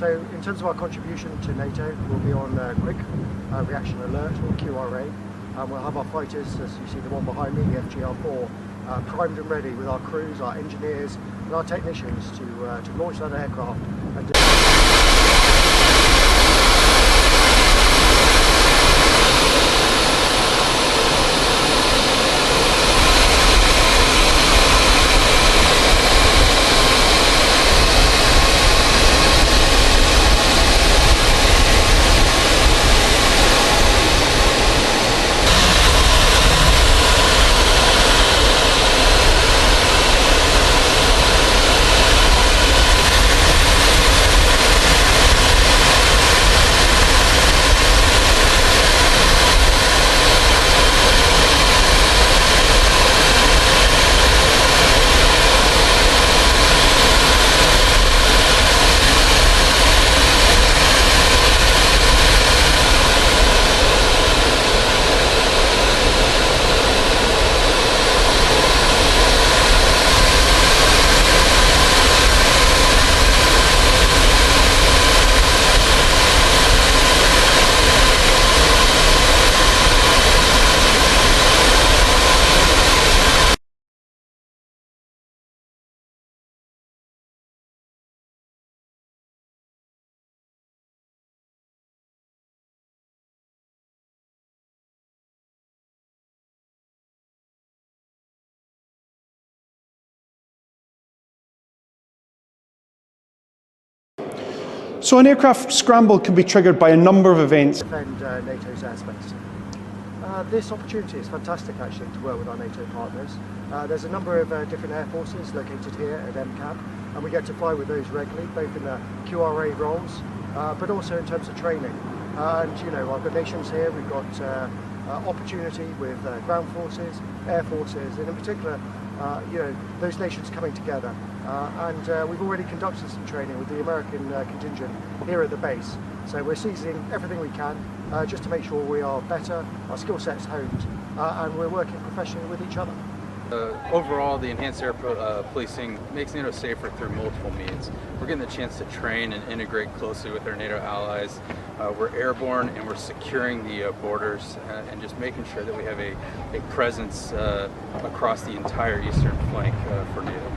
So in terms of our contribution to NATO, we'll be on Quick Reaction Alert, or QRA. We'll have our fighters, as you see the one behind me, the FGR-4, primed and ready with our crews, our engineers and our technicians to launch that aircraft. So an aircraft scramble can be triggered by a number of events. Defend NATO's airspace. This opportunity is fantastic actually to work with our NATO partners. There's a number of different air forces located here at MCAP, and we get to fly with those regularly, both in the QRA roles, but also in terms of training. And you know, I've got nations here, we've got opportunity with ground forces, air forces, and in particular, you know, those nations coming together. And we've already conducted some training with the American contingent here at the base. So we're seizing everything we can just to make sure we are better, our skill set's honed, and we're working professionally with each other. Overall, the enhanced air policing makes NATO safer through multiple means. We're getting the chance to train and integrate closely with our NATO allies. We're airborne and we're securing the borders and just making sure that we have a presence across the entire eastern flank for NATO.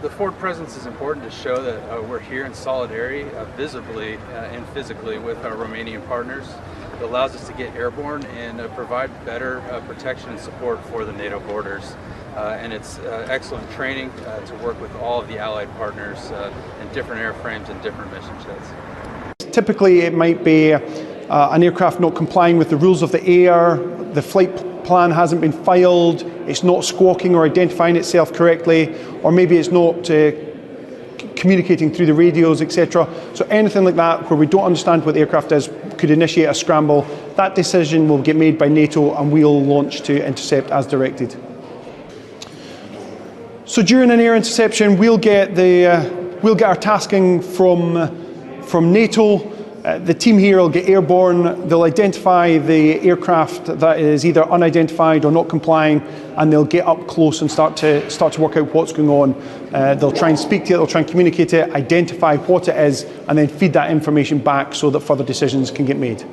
The forward presence is important to show that we're here in solidarity, visibly and physically, with our Romanian partners. It allows us to get airborne and provide better protection and support for the NATO borders. And it's excellent training to work with all of the allied partners in different airframes and different mission jets. Typically it might be an aircraft not complying with the rules of the air, the flight plan hasn't been filed, it's not squawking or identifying itself correctly, or maybe it's not communicating through the radios, etc. So anything like that where we don't understand what the aircraft is could initiate a scramble. That decision will get made by NATO and we'll launch to intercept as directed. So during an air interception we'll get our tasking from NATO. The team here will get airborne, they'll identify the aircraft that is either unidentified or not complying, and they'll get up close and start to work out what's going on. They'll try and speak to it, they'll try and communicate it, identify what it is, and then feed that information back so that further decisions can get made.